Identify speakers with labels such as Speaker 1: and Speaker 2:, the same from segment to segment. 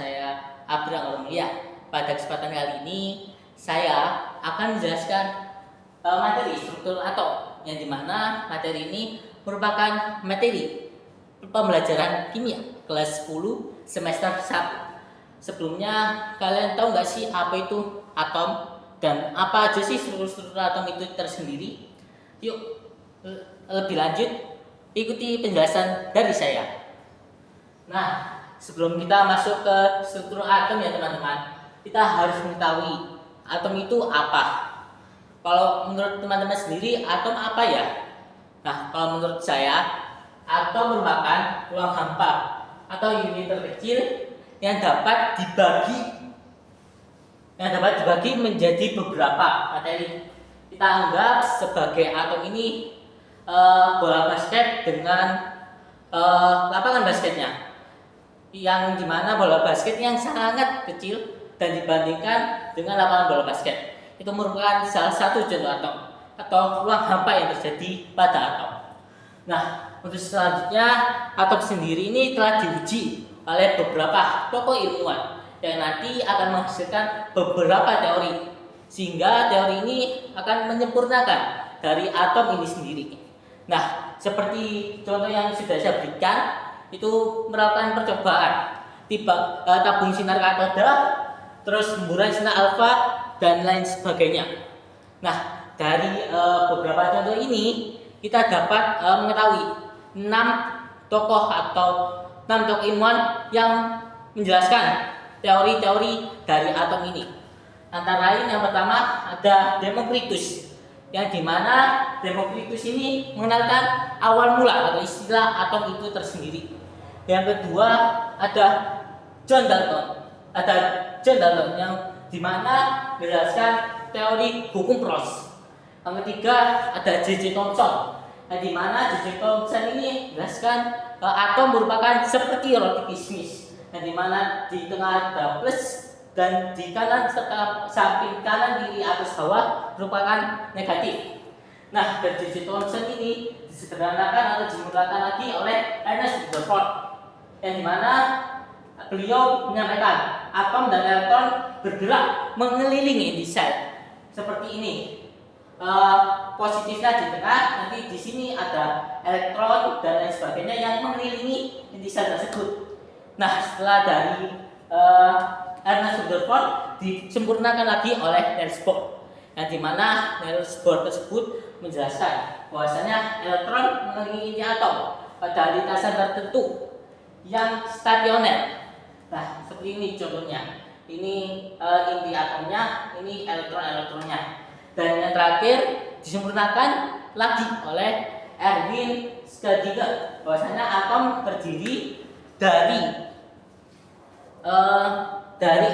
Speaker 1: saya Abraham Aurelia. Pada kesempatan kali ini saya akan menjelaskan materi struktur atom, yang dimana materi ini merupakan materi pembelajaran kimia kelas 10 semester 1. Sebelumnya kalian tahu nggak sih apa itu atom dan apa aja sih struktur atom itu tersendiri? Yuk lebih lanjut ikuti penjelasan dari saya. Nah, sebelum kita masuk ke struktur atom ya teman-teman, kita harus mengetahui atom itu apa. Kalau menurut teman-teman sendiri, atom apa ya? Nah, kalau menurut saya, atom merupakan ruang hampa atau unit terkecil yang dapat dibagi menjadi beberapa materi. Kita anggap sebagai atom ini bola basket dengan lapangan basketnya, yang dimana bola basket yang sangat kecil dan dibandingkan dengan lapangan bola basket itu merupakan salah satu contoh atom atau ruang hampa yang terjadi pada atom. Nah, untuk selanjutnya, atom sendiri ini telah diuji oleh beberapa tokoh ilmuwan yang nanti akan menghasilkan beberapa teori, sehingga teori ini akan menyempurnakan dari atom ini sendiri. Nah, seperti contoh yang sudah saya berikan, itu melakukan percobaan tabung sinar katoda, terus hemburan sinar alfa dan lain sebagainya. Nah, dari beberapa contoh ini kita dapat mengetahui 6 tokoh ilmuwan yang menjelaskan teori-teori dari atom ini. Antara lain yang pertama ada Demokritus, yang dimana Demokritus ini mengenalkan awal mula atau istilah atom itu tersendiri. Yang kedua ada John Dalton. Yang dimana menjelaskan teori hukum Roche. Yang ketiga ada J.J. Thomson, yang dimana J.J. Thomson ini menjelaskan atom merupakan seperti roti kismis, yang dimana di tengah ada plus dan di kanan serta samping kanan kiri atas bawah merupakan negatif. Nah, dari J.J. Thomson ini disederhanakan atau dimulakan lagi oleh Ernest Rutherford, yang dimana beliau menyampaikan atom dan elektron bergerak mengelilingi di sel seperti ini. Positifnya di tengah, nanti di sini ada elektron dan lain sebagainya yang mengelilingi inti sel tersebut. Nah, setelah dari Ernest Rutherford disempurnakan lagi oleh Niels Bohr, yang dimana Niels Bohr tersebut menjelaskan bahwasanya elektron mengelilingi inti atom pada lintasan tertentu yang stasioner. Nah, seperti ini contohnya. Ini inti atomnya, ini elektronnya. Dan yang terakhir disempurnakan lagi oleh Erwin Schrödinger bahwasanya atom terdiri dari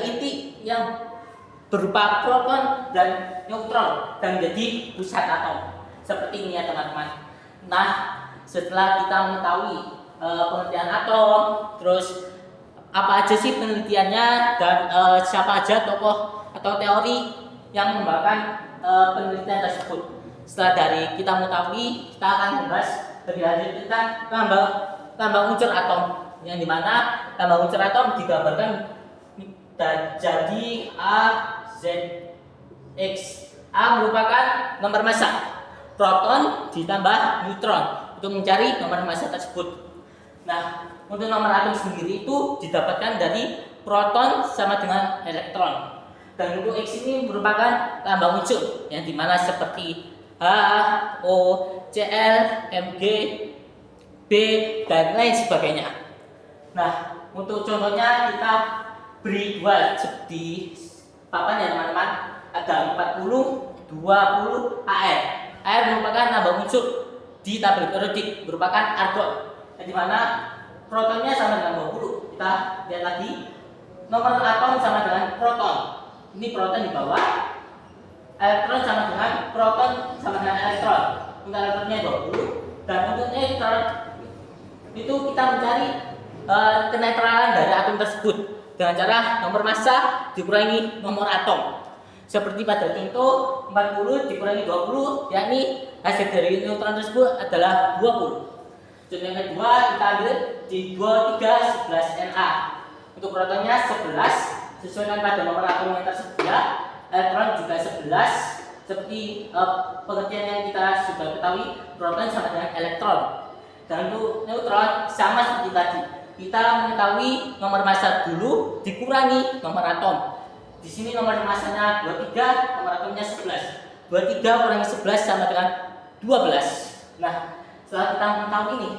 Speaker 1: inti yang berupa proton dan neutron dan menjadi pusat atom. Seperti ini ya teman-teman. Nah, setelah kita mengetahui pengertian atom, terus apa aja sih penelitiannya dan siapa aja tokoh atau teori yang mengembangkan penelitian tersebut. Setelah dari kita mengetahui, kita akan membahas lebih lanjut tentang lambang unsur atom, yang dimana lambang unsur atom digambarkan jadi A, Z, X. A merupakan nomor massa, proton ditambah neutron untuk mencari nomor massa tersebut. Nah, untuk nomor atom sendiri itu didapatkan dari proton sama dengan elektron. Dan untuk X ini merupakan lambang unsur, yang dimana seperti H, O, Cl, Mg, B, dan lain sebagainya. Nah, untuk contohnya kita beri dua di papan ya teman-teman. Ada 40, 20 Ar. Ar merupakan lambang unsur di tabel periodik, merupakan argon, yang dimana protonnya sama dengan 20. Kita lihat lagi, nomor atom sama dengan proton. Ini proton di bawah, elektron sama dengan proton sama dengan elektron. Untuk elektronnya 20, dan untuk neutron itu kita mencari kenetralan dari atom tersebut dengan cara nomor massa dikurangi nomor atom. Seperti pada contoh 40 dikurangi 20, yakni hasil dari neutron tersebut adalah 20. Contoh yang kedua kita ambil di 23 11 Na. Untuk protonnya 11 sesuaikan pada nomor atom yang tersedia. Elektron juga 11 seperti pengertian yang kita sudah ketahui, proton sama dengan elektron. Dan untuk neutron sama seperti tadi. Kita mengetahui nomor massa dulu dikurangi nomor atom. Di sini nomor massanya 23, nomor atomnya 11. 23 kurangi 11 sama dengan 12. Nah, setelah kita mengetahui ini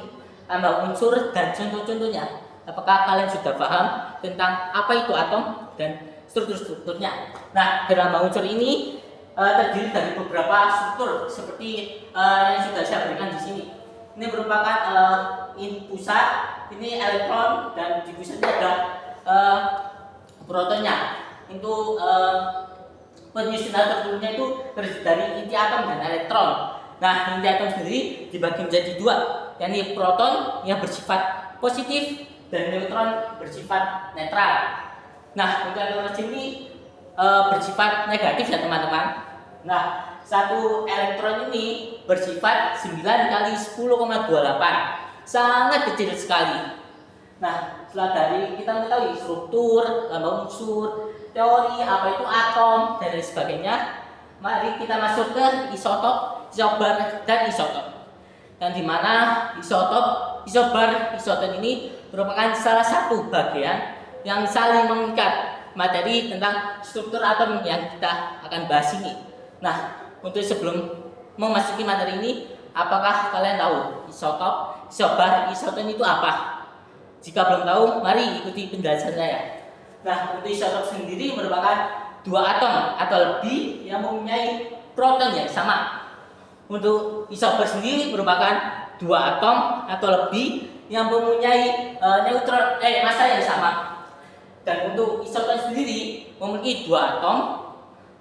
Speaker 1: tambah unsur dan contoh-contohnya, apakah kalian sudah paham tentang apa itu atom dan struktur-strukturnya? Nah, drama unsur ini terdiri dari beberapa struktur seperti yang sudah saya berikan di sini. Ini merupakan pusat, ini elektron, dan di pusatnya ada protonnya. Untuk penyusunan strukturnya itu terdiri dari inti atom dan elektron. Nah, inti atom sendiri dibagi menjadi dua, yakni proton yang bersifat positif dan neutron bersifat netral. Nah, untuk elektron sini bersifat negatif ya teman-teman. Nah, satu elektron ini bersifat 9 kali 10,28, sangat kecil sekali. Nah, setelah dari kita mengetahui struktur, lambang unsur, teori apa itu atom dan lain sebagainya, mari kita masuk ke isotop, isobar, dan isotop. Dan di mana isotop, isobar, isoton ini merupakan salah satu bagian yang saling mengikat materi tentang struktur atom yang kita akan bahas ini. Nah, untuk sebelum memasuki materi ini, apakah kalian tahu isotop, isobar, isoton itu apa? Jika belum tahu, mari ikuti penjelasan saya. Nah, untuk isotop sendiri merupakan dua atom atau lebih yang mempunyai proton yang sama. Untuk isobar sendiri merupakan dua atom atau lebih yang mempunyai massa yang sama. Dan untuk isoton sendiri memiliki dua atom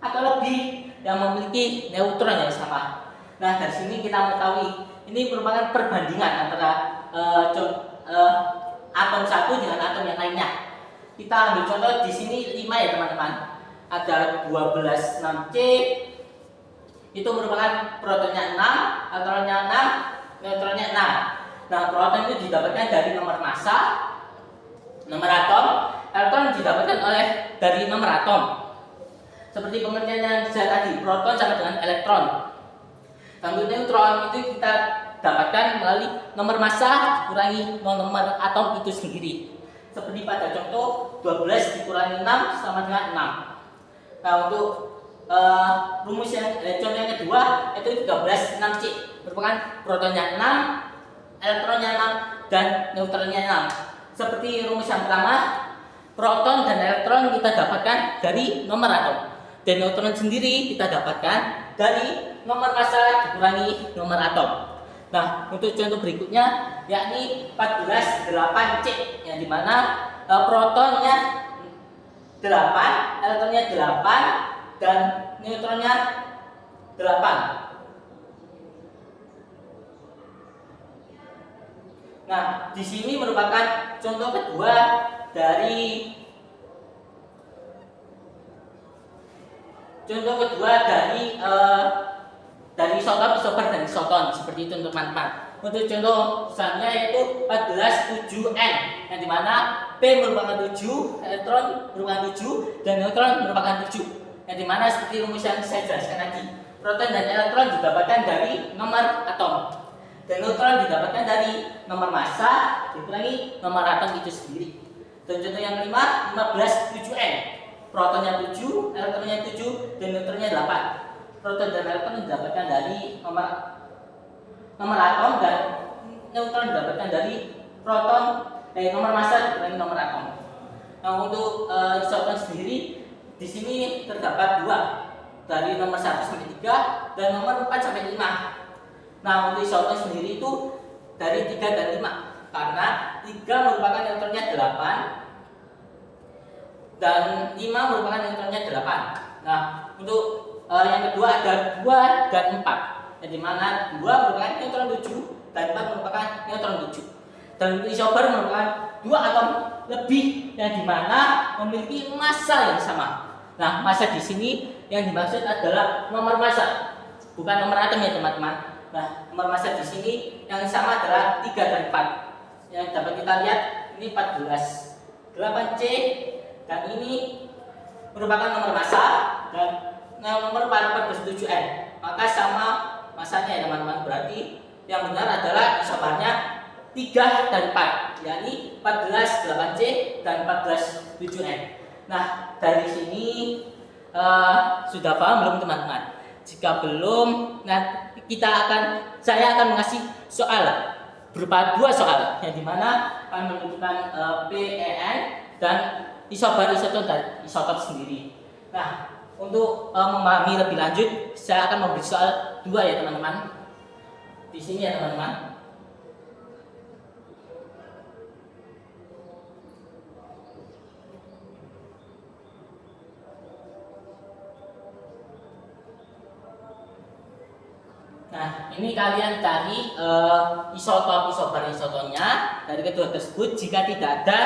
Speaker 1: atau lebih yang memiliki neutron yang sama. Nah, dari sini kita mengetahui ini merupakan perbandingan antara atom satu dengan atom yang lainnya. Kita ambil contoh di sini 5 ya teman-teman. Ada 12 6C, itu merupakan protonnya 6, elektronnya 6, neutronnya 6. Nah, proton itu didapatkan dari nomor massa, nomor atom, elektron didapatkan dari nomor atom. Seperti pengertian yang saya tadi, proton sama dengan elektron. Dan untuk neutron itu kita dapatkan melalui nomor massa dikurangi nomor atom itu sendiri. Seperti pada contoh 12 dikurangi 6 sama dengan 6. Nah, untuk rumus yang contoh yang kedua itu 13 6C, merupakan protonnya 6, elektronnya 6, dan neutronnya 6. Seperti rumus yang pertama, proton dan elektron kita dapatkan dari nomor atom, dan neutron sendiri kita dapatkan dari nomor massa dikurangi nomor atom. Nah, untuk contoh berikutnya yakni 14 8C, yang dimana protonnya 8, elektronnya 8, dan neutronnya 8. Nah, di sini merupakan contoh kedua dari isotop, isobar, dan isoton. Seperti itu untuk teman-teman. Untuk contoh misalnya yaitu 14 7N, yang dimana P merupakan 7, elektron merupakan 7, dan neutron merupakan 7. Yang dimana seperti rumus yang saya jelaskan tadi, proton dan elektron didapatkan dari nomor atom, dan neutron didapatkan dari nomor massa dikurangi nomor atom itu sendiri. Dan contoh yang kelima 15 7N, protonnya 7, elektronnya 7, dan neutronnya 8. Proton dan elektron didapatkan dari nomor atom, dan neutron didapatkan dari nomor massa dikurangi nomor atom. Nah, untuk isoton sendiri di sini terdapat dua, dari nomor 1 sampai 3 dan nomor 4 sampai 5. Nah, untuk isoton sendiri itu dari 3 dan 5, karena 3 merupakan neutronnya 8 dan 5 merupakan neutronnya 8. Nah, untuk yang kedua ada 2 dan 4, yang dimana 2 merupakan neutron 7 dan 4 merupakan neutron 7. Dan untuk isobar merupakan 2 atom lebih yang dimana memiliki massa yang sama. Nah, massa di sini yang dimaksud adalah nomor massa, bukan nomor atom ya teman-teman. Nah, nomor massa di sini yang sama adalah 3 dan 4. Yang dapat kita lihat ini 14 8C, dan ini merupakan nomor massa dan nomor 47N. Maka sama masanya ya teman-teman. Berarti yang benar adalah isobarnya 3 dan 4, yakni 14 8C dan 14 7N. Nah, dari sini sudah paham belum teman-teman? Jika belum, saya akan mengasih soal berupa 2 soal, yang dimana akan menentukan PEN dan isobar, isoton dan isotop sendiri. Nah, untuk memahami lebih lanjut, saya akan memberi soal 2 ya teman-teman. Di sini ya teman-teman. Nah, ini kalian cari isotop, isobar, isotonnya dari kedua tersebut. Jika tidak ada,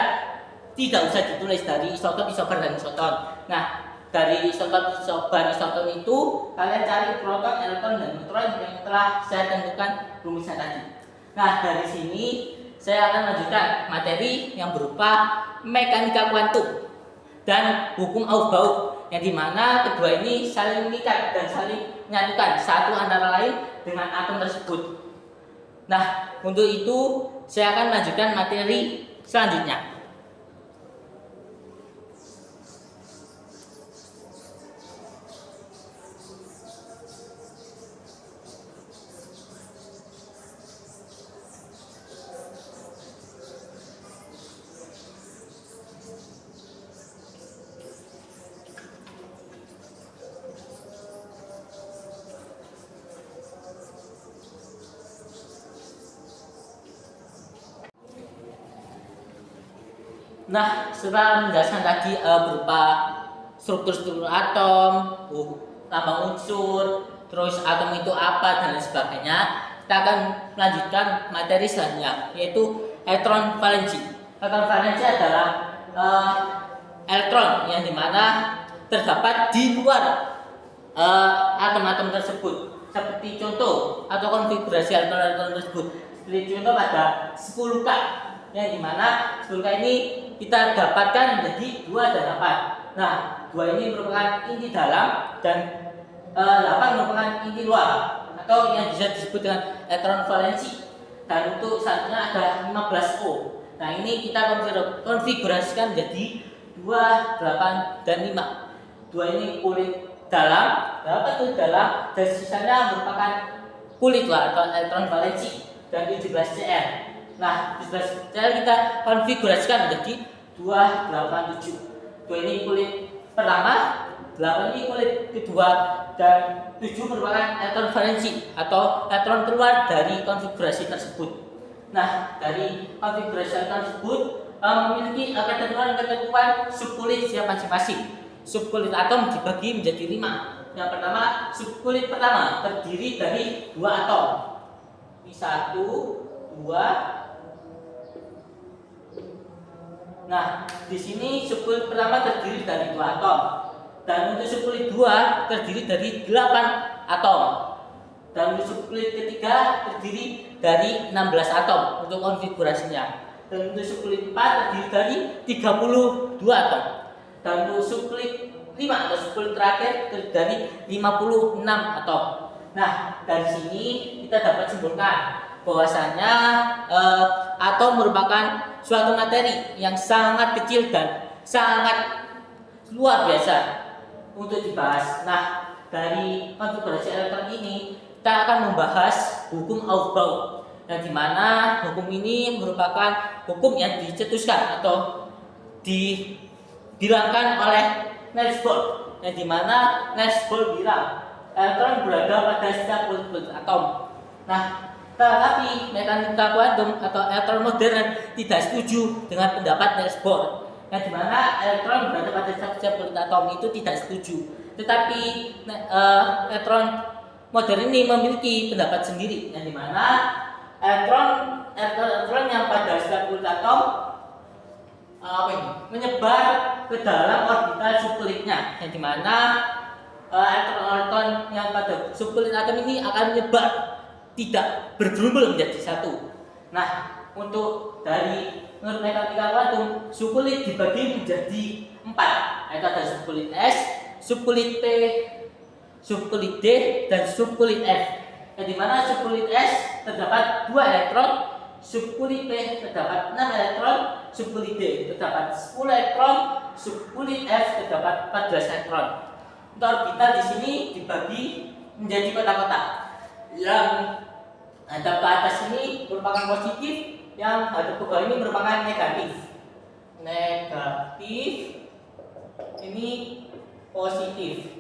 Speaker 1: tidak usah ditulis dari isotop, isobar, dan isoton. Nah, dari isotop, isobar, isoton itu kalian cari proton, elektron, dan neutron yang telah saya tentukan rumusnya tadi. Nah, dari sini saya akan lanjutkan materi yang berupa mekanika kuantum dan hukum Aufbau, yang dimana kedua ini saling mengikat dan saling menyatukan satu antara lain dengan atom tersebut. Nah, untuk itu saya akan lanjutkan materi selanjutnya. Nah, setelah menjelaskan tadi berupa struktur-struktur atom, lambang unsur, terus atom itu apa dan lain sebagainya, kita akan melanjutkan materi selanjutnya, yaitu elektron valensi. Elektron valensi adalah elektron yang dimana terdapat di luar atom-atom tersebut. Seperti contoh atau konfigurasi elektron-elektron tersebut. Seperti contoh pada 10K, yang dimana 10K ini kita dapatkan menjadi 2 dan 8. Nah, 2 ini merupakan inti dalam dan 8 merupakan inti luar, atau yang bisa disebut dengan elektron valensi. Dan untuk selanjutnya ada 15O. Nah, ini kita konfigurasikan menjadi 2, 8, dan 5. 2 ini kulit dalam, 8 kulit dalam, dan sisanya merupakan kulit luar atau elektron valensi, dan 17Cl. Nah, 17Cl kita konfigurasikan menjadi 2, 8, 7. 2 ini kulit pertama, 8 ini kulit kedua, dan 7 merupakan elektron valensi atau elektron keluar dari konfigurasi tersebut. Nah, dari konfigurasi elektron tersebut memiliki ketentuan subkulit masing-masing. Subkulit atom dibagi menjadi 5. Yang pertama, subkulit pertama terdiri dari 2 atom. Ini 1, 2. Nah, di sini subkulit pertama terdiri dari 2 atom. Dan untuk subkulit 2 terdiri dari 8 atom. Dan untuk subkulit ketiga terdiri dari 16 atom untuk konfigurasinya. Dan untuk subkulit 4 terdiri dari 32 atom. Dan untuk subkulit 5 atau subkulit terakhir terdiri dari 56 atom. Nah, dari sini kita dapat simpulkan bahwasanya atom merupakan suatu materi yang sangat kecil dan sangat luar biasa untuk dibahas. Nah, dari konfigurasi elektron ini kita akan membahas hukum Aufbau, yang dimana hukum ini merupakan hukum yang dicetuskan atau dibilangkan oleh Niels Bohr, yang dimana Niels Bohr bilang elektron berada pada setiap kulit atom. Nah, tetapi mekanika kuantum atau elektron modern tidak setuju dengan pendapat Niels Bohr, yang dimana elektron berada pada setiap kulit atom itu tidak setuju. Tetapi elektron modern ini memiliki pendapat sendiri, yang dimana elektron yang pada setiap kulit atom menyebar ke dalam orbital subkulitnya, yang dimana elektron yang pada subkulit atom ini akan menyebar, tidak bergerombol menjadi satu. Nah, untuk dari menurut mekanika kuantum, subkulit dibagi menjadi 4, yaitu ada subkulit S, subkulit P, subkulit D, dan subkulit F. Di mana subkulit S terdapat 2 elektron, subkulit P terdapat 6 elektron, subkulit D terdapat 10 elektron, subkulit F terdapat 14 elektron. Untuk orbital di sini dibagi menjadi kotak-kotak. Yang hadap ke atas ini merupakan positif, yang hadap ke bawah ini merupakan negatif. Negatif, ini positif.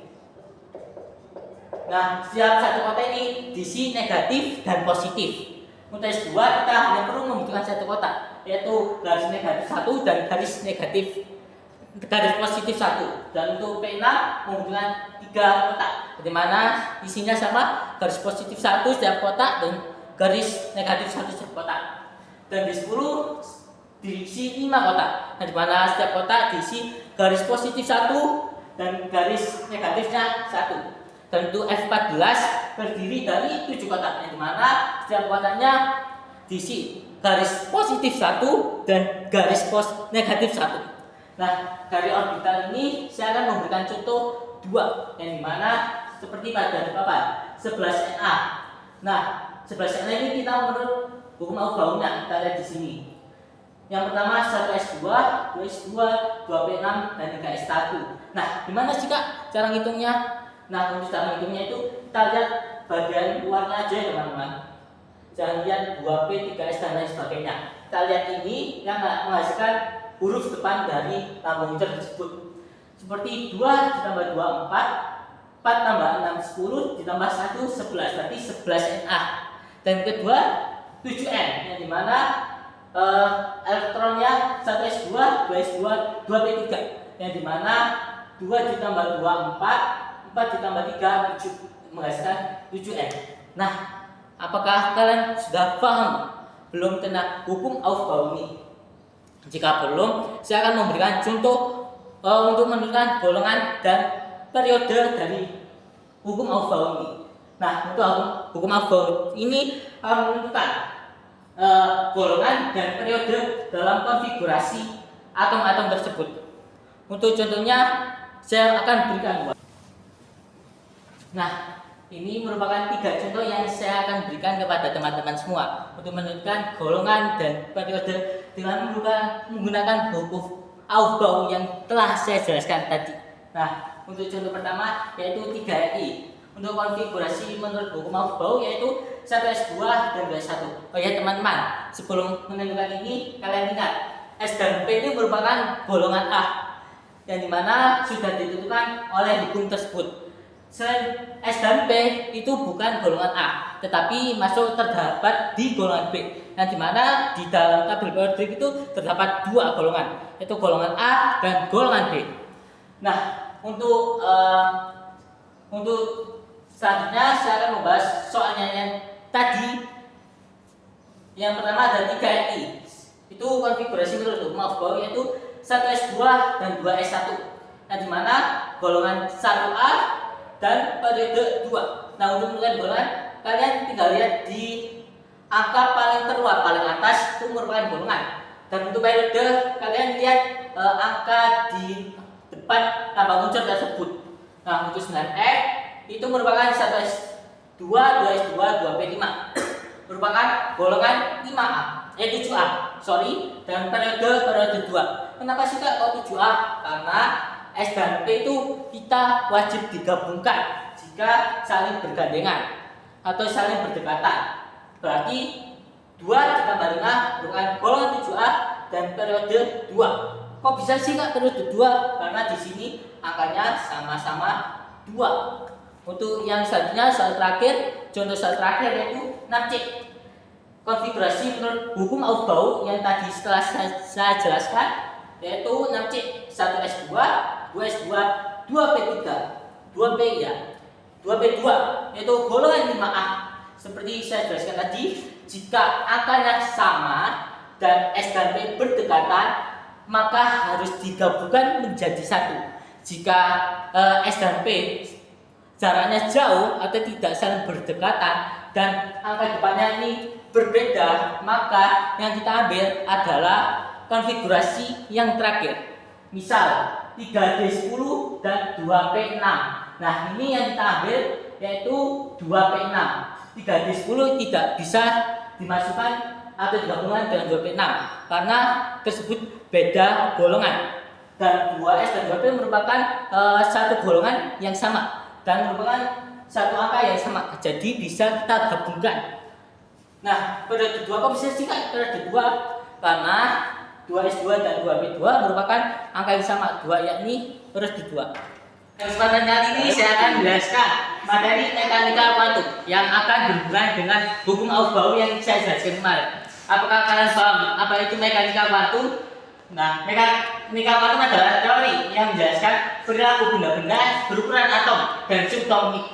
Speaker 1: Nah, setiap satu kotak ini diisi negatif dan positif. Untuk S2 kita hanya perlu membutuhkan satu kotak, yaitu garis negatif 1 dan garis negatif garis positif 1. Dan untuk P6 membutuhkan 3 kotak, di mana isinya sama, garis positif 1 setiap kotak dan garis negatif 1 setiap kotak. Dan di 10 diisi 5 kotak, di mana setiap kotak diisi garis positif 1 dan garis negatifnya 1. Dan untuk F14 terdiri dari 7 kotak, di mana setiap kotaknya diisi garis positif 1 dan garis negatif 1. Nah, dari orbital ini saya akan memberikan contoh 2, yang dimana seperti pada papan 11Na. Nah, 11Na ini kita menurut hukum Aufbaunya, kita lihat di sini. Yang pertama 1S2, 2S2, 2P6, dan 3S1. Nah, gimana sih Kak cara ngitungnya? Nah, untuk cara ngitungnya itu kita lihat bagian luarnya aja ya teman-teman. Jangan lihat 2P, 3S, dan lain sebagainya. Kita lihat ini yang menghasilkan huruf depan dari lambung unsur tersebut. Seperti 2 ditambah 2, 4, 4 tambah 6, 10, ditambah 1, 11, berarti 11Na. Dan kedua 7N, yang dimana elektronnya 1S2, 2S2, 2P3, yang dimana 2 ditambah 2, 4 ditambah 3, 7, menghasilkan 7N. Nah, apakah kalian sudah paham belum tentang hukum Aufbau ini? Jika belum, saya akan memberikan contoh untuk menentukan golongan dan periode dari hukum Aufbau ini. Nah, untuk hukum Aufbau ini menentukan golongan dan periode dalam konfigurasi atom-atom tersebut. Untuk contohnya, saya akan berikan 2. Nah, ini merupakan 3 contoh yang saya akan berikan kepada teman-teman semua untuk menentukan golongan dan periode dengan menggunakan hukum Aufbau yang telah saya jelaskan tadi. Nah, untuk contoh pertama yaitu 3RI. Untuk konfigurasi menurut hukum Aufbau yaitu 1S2 dan 2S1. Oh ya teman-teman, sebelum menentukan ini kalian ingat S dan P ini merupakan golongan A, yang dimana sudah ditentukan oleh hukum tersebut. Selain S dan P itu bukan golongan A, tetapi masuk terdapat di golongan B, yang dimana di dalam tabel periodik itu terdapat 2 golongan, yaitu golongan A dan golongan B. Nah, untuk selanjutnya saya akan membahas soalnya yang tadi. Yang pertama ada 3RI. Itu konfigurasi menurut hukum Aufbau yaitu 1S2 dan 2S1, yang dimana golongan 1A dan periode 2. Nah, untuk menentukan golongan, kalian tinggal lihat di angka paling terluar paling atas itu merupakan golongan. Dan untuk periode, kalian lihat angka di depan lambang unsur tersebut. Nah, untuk 9F itu merupakan 1S2, 2S2, 2P5. Merupakan golongan 5A, 7A, dan periode 2. Kenapa sih Kak kok 7A? Karena S dan P itu kita wajib digabungkan jika saling bergandengan atau saling berdekatan. Berarti 2 ditambah 5 merupakan golongan 7A dan periode 2. Kok bisa sih Kak periode 2? Karena di sini angkanya sama-sama 2. Untuk yang selanjutnya soal terakhir, contoh soal terakhir yaitu 6C. Konfigurasi menurut hukum Aufbau yang tadi setelah saya jelaskan yaitu 6C, 1S2, 2S2, 2P3, 2P ya, 2P2 yaitu golongan 5A. Seperti saya jelaskan tadi, jika angkanya sama dan S dan P berdekatan, maka harus digabungkan menjadi 1. Jika S dan P jaraknya jauh atau tidak saling berdekatan dan angka depannya ini berbeda, maka yang kita ambil adalah konfigurasi yang terakhir. Misal 3D10 dan 2P6. Nah, ini yang kita ambil yaitu 2P6. 3D10 tidak bisa dimasukkan atau digabungkan dengan 2P6 karena tersebut beda golongan. Dan 2S dan 2P merupakan satu golongan yang sama dan merupakan satu angka yang sama. Jadi bisa kita gabungkan. Nah, periode 2 kok bisa singkat periode 2? Karena 2S2 dan 2P2 merupakan angka yang sama, 2 yakni periode 2. Kesempatan kali ini saya akan menjelaskan materi mekanika kuantum yang akan berhubungan dengan hukum Aufbau yang saya jelaskan kemarin. Apakah kalian paham apa itu mekanika kuantum? Nah, mekanika kuantum adalah teori yang menjelaskan perilaku benda-benda berukuran atom dan subatomik,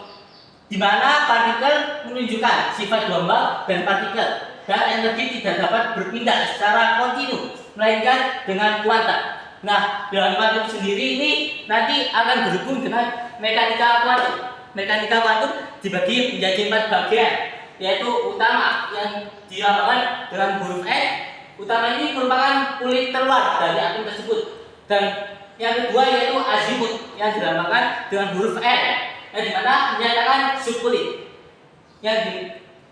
Speaker 1: di mana partikel menunjukkan sifat gelombang dan partikel, dan energi tidak dapat berpindah secara kontinu melainkan dengan kuanta. Nah, dalam kuantum sendiri ini nanti akan berhubung dengan mekanika kuantum. Mekanika kuantum dibagi menjadi 4 bagian, yaitu utama yang dilambangkan dengan huruf N. Utama ini merupakan kulit terluar dari atom tersebut. Dan yang kedua yaitu azimut yang dilambangkan dengan huruf N, yang dimana menyatakan subkulit. Yang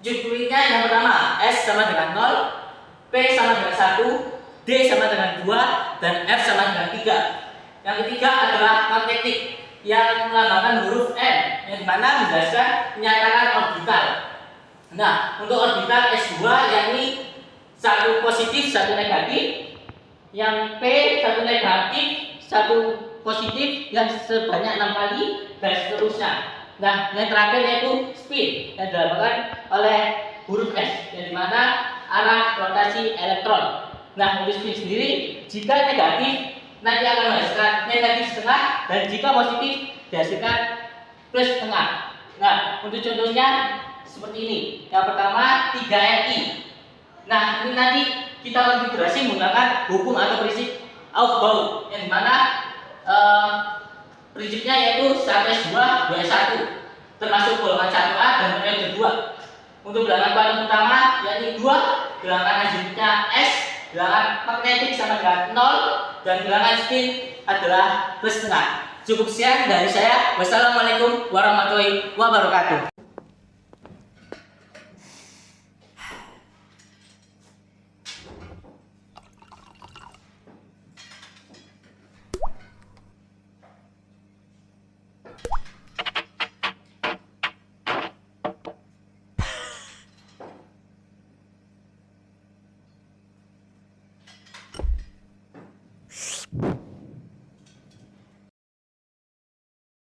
Speaker 1: di subkulitnya yang pertama S sama dengan 0, P sama dengan 1, D sama dengan 2, dan F sama dengan 3. Yang ketiga adalah magnetik yang melambangkan huruf M, yang dimana menjelaskan menyatakan orbital. Nah, untuk orbital S2 yakni 1 positif 1 negatif, yang P 1 negatif 1 positif yang sebanyak 6 kali, dan seterusnya. Nah, yang terakhir yaitu spin yang dilambangkan oleh huruf S, yang dimana arah rotasi elektron. Nah, untuk spin sendiri jika negatif nanti akan menghasilkan negatif setengah, dan jika positif dihasilkan plus setengah. Nah, untuk contohnya seperti ini. Yang pertama 3Ni. Nah, ini nanti kita konfigurasi menggunakan hukum atau prinsip Aufbau, yang dimana prinsipnya yaitu 1S2, 2S1 termasuk golongan 1A dan periode 2. Untuk bilangan kuantum utama yakni 2, bilangan azimutnya S, bilangan magnetik sama dengan 0, dan bilangan spin adalah plus setengah. Cukup sekian dari saya. Wassalamualaikum warahmatullahi wabarakatuh.